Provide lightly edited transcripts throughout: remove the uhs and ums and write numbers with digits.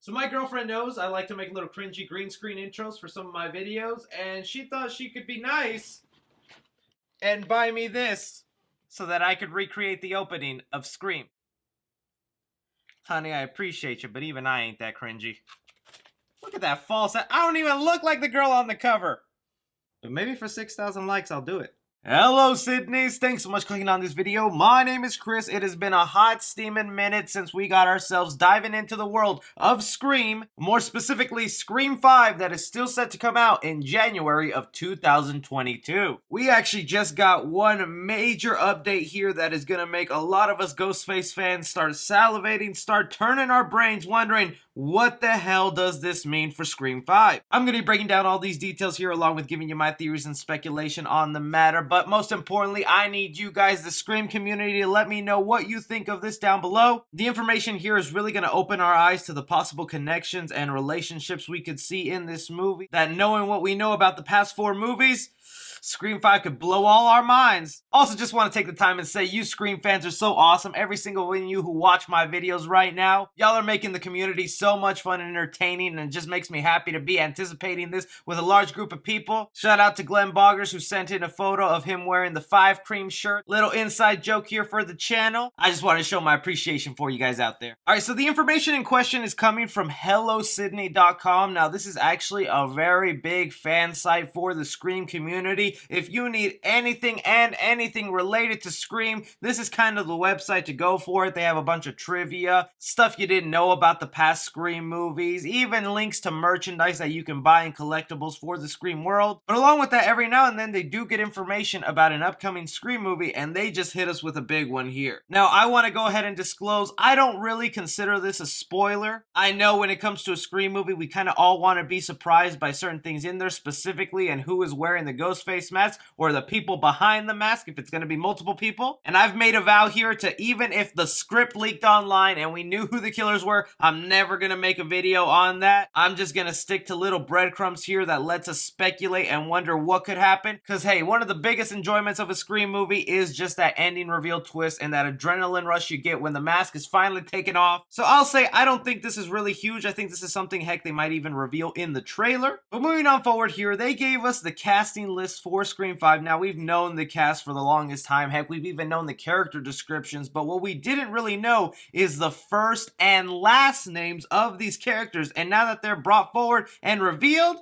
So my girlfriend knows I like to make little cringy green screen intros for some of my videos, and she thought she could be nice and buy me this so that I could recreate the opening of Scream. Honey, I appreciate you, but even I ain't that cringy. Look at that false. I don't even look like the girl on the cover. But maybe for 6,000 likes, I'll do it. Hello, Sidneys. Thanks so much for clicking on this video. My name is Chris. It has been a hot steaming minute since we got ourselves diving into the world of Scream, more specifically Scream 5, that is still set to come out in January of 2022. We actually just got one major update here that is going to make a lot of us Ghostface fans start salivating, start turning our brains, wondering, what the hell does this mean for Scream 5? I'm going to be breaking down all these details here along with giving you my theories and speculation on the matter, but most importantly, I need you guys, the Scream community, to let me know what you think of this down below. The information here is really going to open our eyes to the possible connections and relationships we could see in this movie, that knowing what we know about the past 4 movies, Scream 5 could blow all our minds. Also, just want to take the time and say you Scream fans are so awesome. Every single one of you who watch my videos right now, y'all are making the community so much fun and entertaining, and it just makes me happy to be anticipating this with a large group of people. Shout out to Glenn Boggers, who sent in a photo of him wearing the 5 cream shirt. Little inside joke here for the channel. I just want to show my appreciation for you guys out there. Alright, so the information in question is coming from HelloSydney.com. Now, this is actually a very big fan site for the Scream community. If you need anything and anything related to Scream, this is kind of the website to go for it. They have a bunch of trivia, stuff you didn't know about the past Scream movies, even links to merchandise that you can buy and collectibles for the Scream world. But along with that, every now and then they do get information about an upcoming Scream movie, and they just hit us with a big one here. Now, I want to go ahead and disclose, I don't really consider this a spoiler. I know when it comes to a Scream movie, we kind of all want to be surprised by certain things in there specifically, and who is wearing the Ghostface mask or the people behind the mask if it's going to be multiple people. And I've made a vow here to, even if the script leaked online and we knew who the killers were, I'm never going to make a video on that. I'm just going to stick to little breadcrumbs here that lets us speculate and wonder what could happen. Because hey, one of the biggest enjoyments of a Scream movie is just that ending reveal twist and that adrenaline rush you get when the mask is finally taken off. So I'll say I don't think this is really huge. I think this is something, heck, they might even reveal in the trailer. But moving on forward here, they gave us the casting list for Scream 5. Now, we've known the cast for the longest time. Heck, we've even known the character descriptions, but what we didn't really know is the first and last names of these characters. And now that they're brought forward and revealed,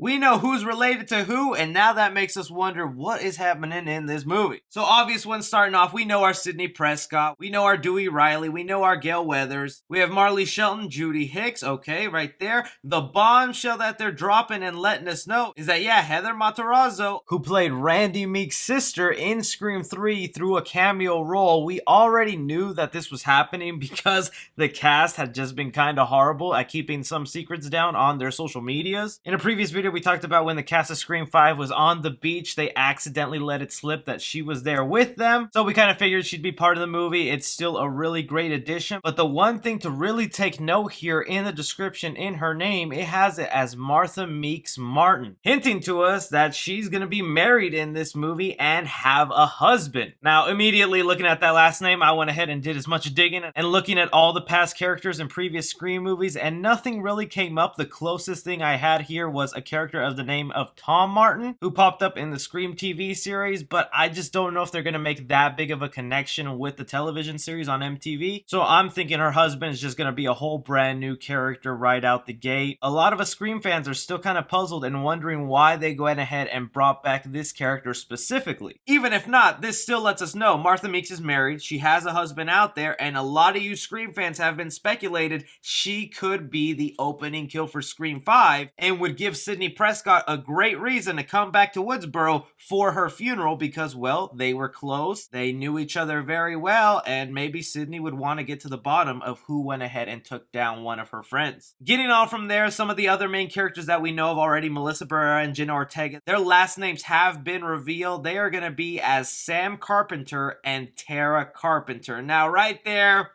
we know who's related to who, and now that makes us wonder what is happening in this movie. So obvious ones starting off, we know our Sidney Prescott, we know our Dewey Riley, we know our Gail Weathers, we have Marley Shelton, Judy Hicks, okay, right there. The bombshell that they're dropping and letting us know is that, yeah, Heather Matarazzo, who played Randy Meek's sister in Scream 3 through a cameo role, we already knew that this was happening because the cast had just been kind of horrible at keeping some secrets down on their social medias. In a previous video, we talked about when the cast of Scream 5 was on the beach, they accidentally let it slip that she was there with them. So we kind of figured she'd be part of the movie. It's still a really great addition. But the one thing to really take note here in the description in her name, it has it as Martha Meeks Martin, hinting to us that she's going to be married in this movie and have a husband. Now, immediately looking at that last name, I went ahead and did as much digging and looking at all the past characters in previous Scream movies, and nothing really came up. The closest thing I had here was a character of the name of Tom Martin, who popped up in the Scream TV series, but I just don't know if they're going to make that big of a connection with the television series on MTV. So I'm thinking her husband is just going to be a whole brand new character right out the gate. A lot of us Scream fans are still kind of puzzled and wondering why they went ahead and brought back this character specifically. Even if not, this still lets us know Martha Meeks is married, she has a husband out there, and a lot of you Scream fans have been speculated she could be the opening kill for Scream 5 and would give Sidney Prescott a great reason to come back to Woodsboro for her funeral because, well, they were close, they knew each other very well, and maybe Sidney would want to get to the bottom of who went ahead and took down one of her friends. Getting on from there, some of the other main characters that we know of already, Melissa Barrera and Jenna Ortega, their last names have been revealed. They are going to be as Sam Carpenter and Tara Carpenter. Now, right there,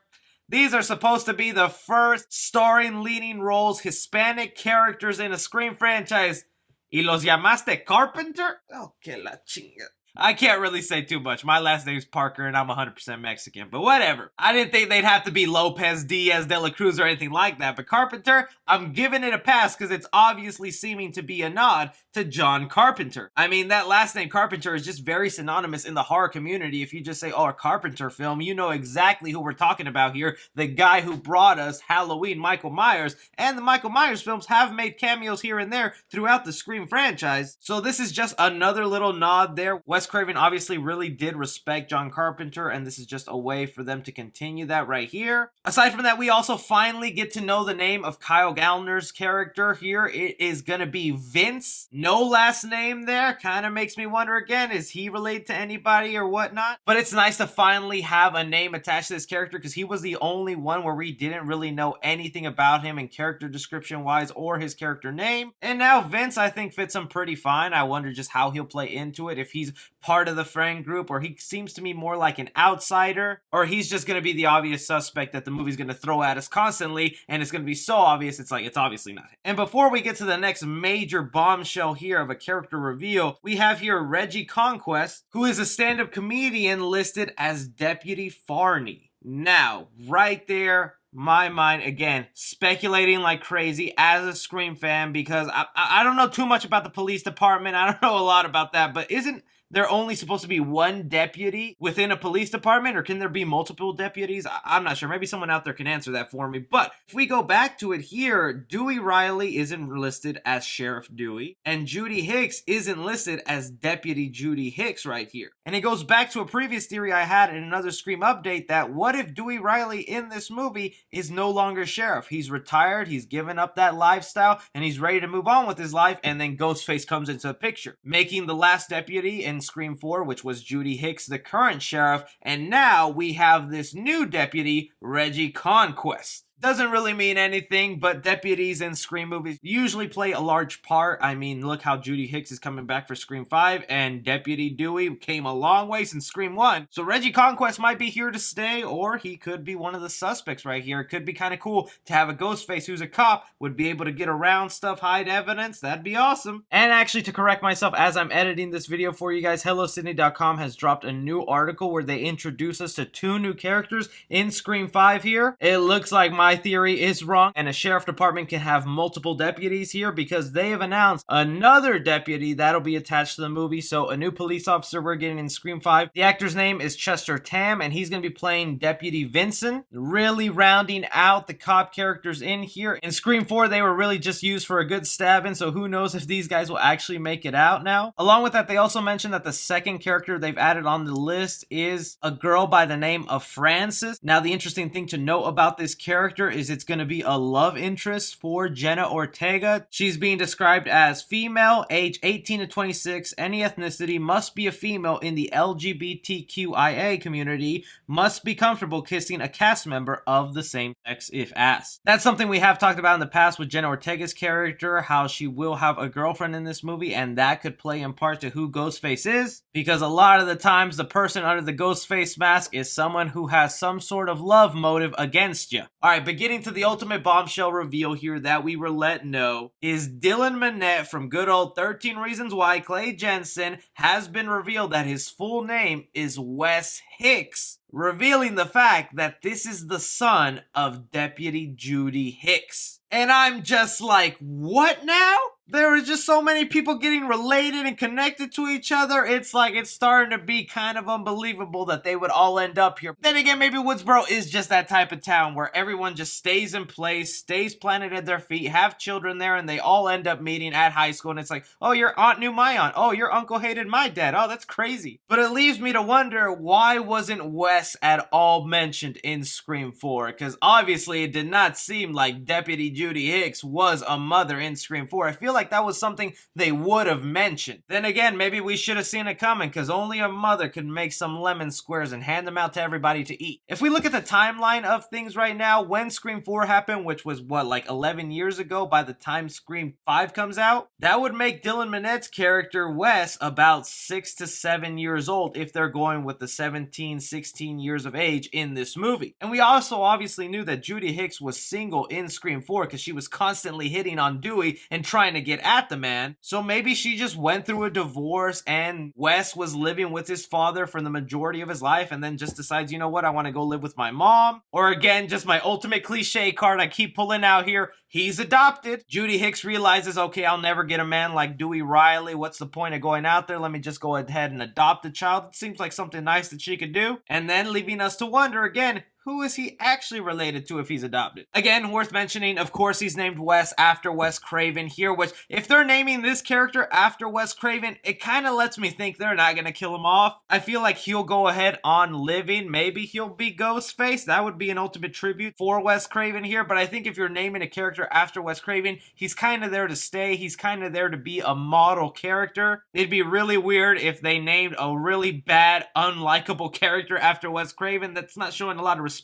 these are supposed to be the first starring leading roles Hispanic characters in a Scream franchise. ¿Y los llamaste Carpenter? Oh, que la chinga. I can't really say too much. My last name's Parker and I'm 100% Mexican, but whatever. I didn't think they'd have to be Lopez, Diaz, De La Cruz, or anything like that, but Carpenter, I'm giving it a pass because it's obviously seeming to be a nod to John Carpenter. I mean, that last name Carpenter is just very synonymous in the horror community. If you just say, oh, a Carpenter film, you know exactly who we're talking about here. The guy who brought us Halloween, Michael Myers, and the Michael Myers films have made cameos here and there throughout the Scream franchise. So this is just another little nod there. Wes Craven obviously really did respect John Carpenter, and this is just a way for them to continue that right here. Aside from that, we also finally get to know the name of Kyle Gallner's character here. It is gonna be Vince. No last name there. Kind of makes me wonder again, is he related to anybody or whatnot? But it's nice to finally have a name attached to this character because he was the only one where we didn't really know anything about him in character description wise or his character name. And now Vince, I think, fits him pretty fine. I wonder just how he'll play into it, if he's part of the friend group or he seems to me more like an outsider, or he's just going to be the obvious suspect that the movie's going to throw at us constantly and it's going to be so obvious it's like it's obviously not him. And before we get to the next major bombshell here of a character reveal, we have here Reggie Conquest, who is a stand-up comedian listed as Deputy Farney. Now, right there, my mind, again, speculating like crazy as a Scream fan because I don't know too much about the police department. I don't know a lot about that, but isn't there only supposed to be one deputy within a police department, or can there be multiple deputies? I'm not sure. Maybe someone out there can answer that for me. But if we go back to it here, Dewey Riley isn't listed as Sheriff Dewey, and Judy Hicks isn't listed as Deputy Judy Hicks right here. And it goes back to a previous theory I had in another Scream update that what if Dewey Riley in this movie is no longer sheriff? He's retired, he's given up that lifestyle, and he's ready to move on with his life, and then Ghostface comes into the picture, making the last deputy in Scream 4, which was Judy Hicks, the current sheriff, and now we have this new deputy, Reggie Conquest. Doesn't really mean anything, but deputies in Scream movies usually play a large part. I mean, look how Judy Hicks is coming back for Scream 5, and Deputy Dewey came a long way since Scream 1. So Reggie Conquest might be here to stay, or he could be one of the suspects right here. It could be kind of cool to have a Ghostface who's a cop, would be able to get around stuff, hide evidence. That'd be awesome. And actually, to correct myself as I'm editing this video for you guys, HelloSydney.com has dropped a new article where they introduce us to 2 new characters in Scream 5 here. It looks like my theory is wrong, and a sheriff department can have multiple deputies here because they have announced another deputy that'll be attached to the movie. So a new police officer we're getting in Scream 5. The actor's name is Chester Tam, and he's going to be playing Deputy Vincent, really rounding out the cop characters in here. In Scream 4, they were really just used for a good stabbing, so who knows if these guys will actually make it out now. Along with that, they also mentioned that the second character they've added on the list is a girl by the name of Frances. Now, the interesting thing to know about this character is it's going to be a love interest for Jenna Ortega. She's being described as female, age 18 to 26, any ethnicity, must be a female in the LGBTQIA community, must be comfortable kissing a cast member of the same sex if asked. That's something we have talked about in the past with Jenna Ortega's character, how she will have a girlfriend in this movie, and that could play in part to who Ghostface is, because a lot of the times the person under the Ghostface mask is someone who has some sort of love motive against you. Alright, but getting to the ultimate bombshell reveal here that we were let know is Dylan Minnette from good old 13 Reasons Why, Clay Jensen, has been revealed that his full name is Wes Hicks, revealing the fact that this is the son of Deputy Judy Hicks. And I'm just like, what now? There are just so many people getting related and connected to each other. It's like it's starting to be kind of unbelievable that they would all end up here. Then again, maybe Woodsboro is just that type of town where everyone just stays in place, stays planted at their feet, have children there, and they all end up meeting at high school. And it's like, oh, your aunt knew my aunt. Oh, your uncle hated my dad. Oh, that's crazy. But it leaves me to wonder, why wasn't Wes at all mentioned in Scream 4? Because obviously it did not seem like Deputy Judy Hicks was a mother in Scream 4. I feel like that was something they would have mentioned. Then again, maybe we should have seen it coming, because only a mother could make some lemon squares and hand them out to everybody to eat. If we look at the timeline of things right now, when Scream 4 happened, which was what, like 11 years ago by the time Scream 5 comes out, that would make Dylan Minnette's character Wes about 6 to 7 years old if they're going with the 17, 16 years of age in this movie. And we also obviously knew that Judy Hicks was single in Scream 4 because she was constantly hitting on Dewey and trying to get at the man. So maybe she just went through a divorce and Wes was living with his father for the majority of his life and then just decides, you know what, I want to go live with my mom. Or again, just my ultimate cliche card I keep pulling out here, he's adopted. Judy Hicks realizes, okay, I'll never get a man like Dewey Riley. What's the point of going out there? Let me just go ahead and adopt a child. It seems like something nice that she could do. And then leaving us to wonder again, who is he actually related to if he's adopted? Again, worth mentioning, of course, he's named Wes after Wes Craven here, which if they're naming this character after Wes Craven, it kind of lets me think they're not going to kill him off. I feel like he'll go ahead on living. Maybe he'll be Ghostface. That would be an ultimate tribute for Wes Craven here, but I think if you're naming a character after Wes Craven, he's kind of there to stay. He's kind of there to be a model character. It'd be really weird if they named a really bad, unlikable character after Wes Craven. That's not showing a lot of respect.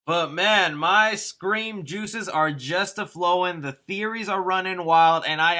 But man, my Scream juices are just a-flowing. The theories are running wild, and I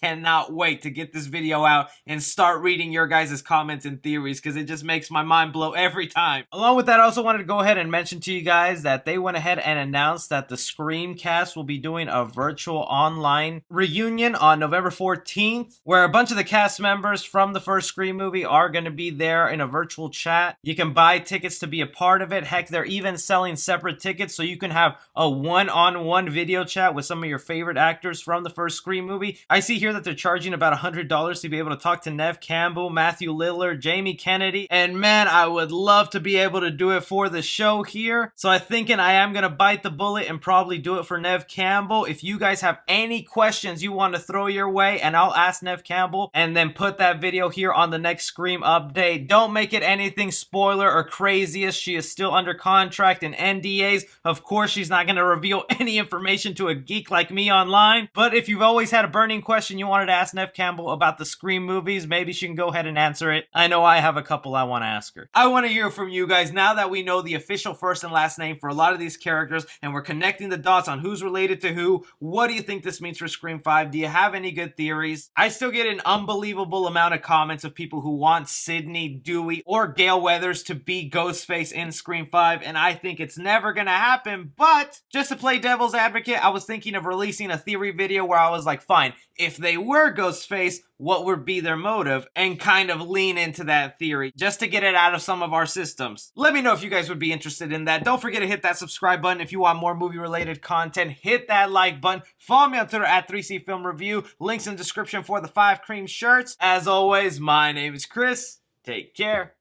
cannot wait to get this video out and start reading your guys' comments and theories, because it just makes my mind blow every time. Along with that, I also wanted to go ahead and mention to you guys that they went ahead and announced that the Scream cast will be doing a virtual online reunion on November 14th, where a bunch of the cast members from the first Scream movie are going to be there in a virtual chat. You can buy tickets to be a part of it. Heck, they're even selling separate tickets so you can have a one-on-one video chat with some of your favorite actors from the first Scream movie. I see here that they're charging about $100 to be able to talk to Neve Campbell, Matthew Lillard, Jamie Kennedy, and man, I would love to be able to do it for the show here. So I'm thinking I am going to bite the bullet and probably do it for Neve Campbell. If you guys have any questions you want to throw your way, and I'll ask Neve Campbell and then put that video here on the next Scream update. Don't make it anything spoiler or craziest. She is still under contract and NDAs. Of course, she's not going to reveal any information to a geek like me online. But if you've always had a burning question you wanted to ask Neve Campbell about the Scream movies, maybe she can go ahead and answer it. I know I have a couple I want to ask her. I want to hear from you guys now that we know the official first and last name for a lot of these characters and we're connecting the dots on who's related to who. What do you think this means for Scream 5? Do you have any good theories? I still get an unbelievable amount of comments of people who want Sidney, Dewey, or Gale Weathers to be Ghostface in Scream 5, and I think it's never gonna happen. But just to play devil's advocate, I was thinking of releasing a theory video where I was like, fine, if they were Ghostface, what would be their motive, and kind of lean into that theory just to get it out of some of our systems. Let me know if you guys would be interested in that. Don't forget to hit that subscribe button if you want more movie related content. Hit that like button. Follow me on Twitter at 3C Film Review. Links in the description for the 5 cream shirts. As always, my name is Chris. Take care.